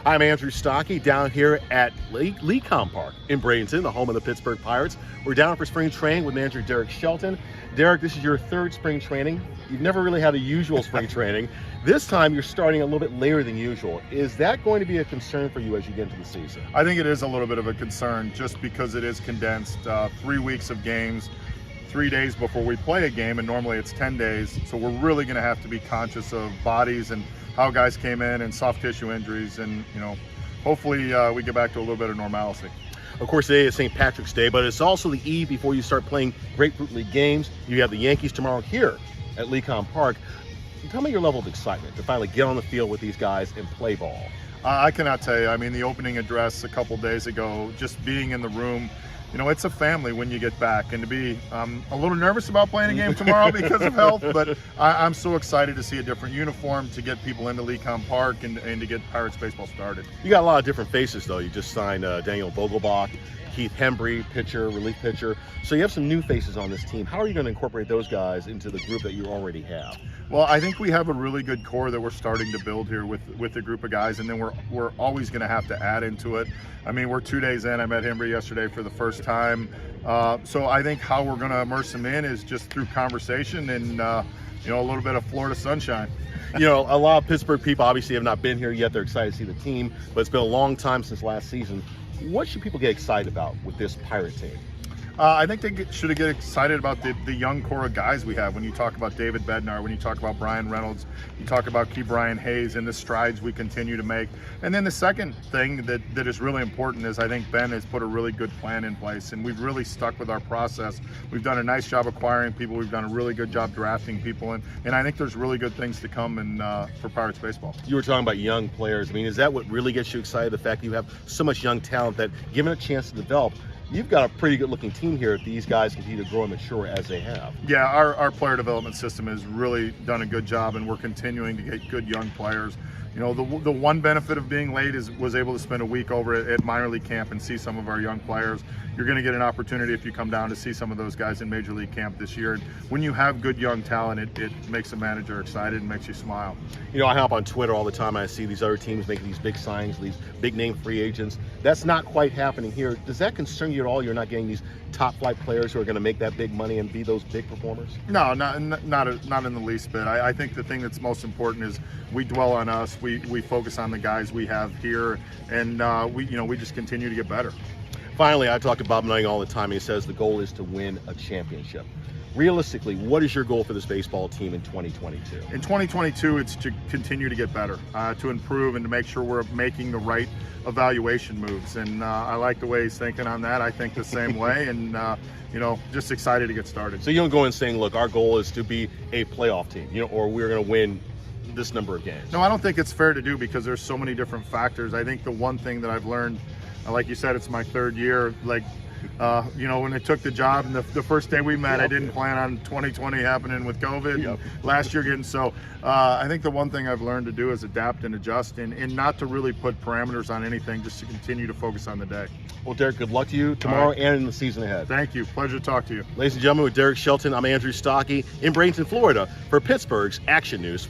I'm Andrew Stockey down here at Lecom Park in Bradenton, the home of the Pittsburgh Pirates. We're down for spring training with manager Derek Shelton. Derek, this is your third spring training. You've never really had a usual spring training. This time you're starting a little bit later than usual. Is that going to be a concern for you as you get into the season? I think it is a little bit of a concern just because it is condensed. 3 weeks of games, 3 days before we play a game, and normally it's 10 days. So we're really going to have to be conscious of bodies and how guys came in and soft tissue injuries, and hopefully we get back to a little bit of normalcy. Of course, today is St. Patrick's Day, but it's also the eve before you start playing Grapefruit League games. You have the Yankees tomorrow here at Lecom Park. Tell me your level of excitement to finally get on the field with these guys and play ball. I cannot tell you. I mean, the opening address a couple days ago, just being in the room, it's a family when you get back. And to be a little nervous about playing a game tomorrow because of health, but I'm so excited to see a different uniform, to get people into Lecom Park and to get Pirates baseball started. You got a lot of different faces, though. You just signed Daniel Vogelbach, Keith Hembry, pitcher, relief pitcher. So you have some new faces on this team. How are you going to incorporate those guys into the group that you already have? Well, I think we have a really good core that we're starting to build here with a group of guys, and then we're always going to have to add into it. I mean, we're 2 days in. I met Hembry yesterday for the first time. So I think how we're going to immerse him in is just through conversation and, a little bit of Florida sunshine. A lot of Pittsburgh people obviously have not been here yet. They're excited to see the team, but it's been a long time since last season. What should people get excited about with this Pirate team? I think they should get excited about the young core of guys we have. When you talk about David Bednar, when you talk about Brian Reynolds, you talk about Ke'Bryan Hayes and the strides we continue to make. And then the second thing that is really important is I think Ben has put a really good plan in place, and we've really stuck with our process. We've done a nice job acquiring people. We've done a really good job drafting people, and I think there's really good things to come for Pirates baseball. You were talking about young players. I mean, is that what really gets you excited, the fact that you have so much young talent that, given a chance to develop, you've got a pretty good looking team here if these guys continue to grow and mature as they have? Yeah, our player development system has really done a good job, and we're continuing to get good young players. The one benefit of being late was able to spend a week over at minor league camp and see some of our young players. You're going to get an opportunity if you come down to see some of those guys in major league camp this year. And when you have good young talent, it makes a manager excited and makes you smile. I hop on Twitter all the time. I see these other teams making these big signings, these big name free agents. That's not quite happening here. Does that concern you at all? You're not getting these top flight players who are going to make that big money and be those big performers? No, not in the least bit. I think the thing that's most important is we dwell on us. We focus on the guys we have here, and we just continue to get better. Finally, I talk to Bob Nutting all the time. He says the goal is to win a championship. Realistically, what is your goal for this baseball team in 2022? In 2022, it's to continue to get better, to improve, and to make sure we're making the right evaluation moves. And I like the way he's thinking on that. I think the same way, and just excited to get started. So you don't go in saying, look, our goal is to be a playoff team, or we're going to win this number of games. No, I don't think it's fair to do, because there's so many different factors. I think the one thing that I've learned, like you said, it's my third year. When I took the job and the first day we met, I didn't plan on 2020 happening with COVID. Last year getting so. I think the one thing I've learned to do is adapt and adjust, and not to really put parameters on anything, just to continue to focus on the day. Well, Derek, good luck to you tomorrow and in the season ahead. Thank you. Pleasure to talk to you. Ladies and gentlemen, with Derek Shelton, I'm Andrew Stockey in Bradenton, Florida for Pittsburgh's Action News.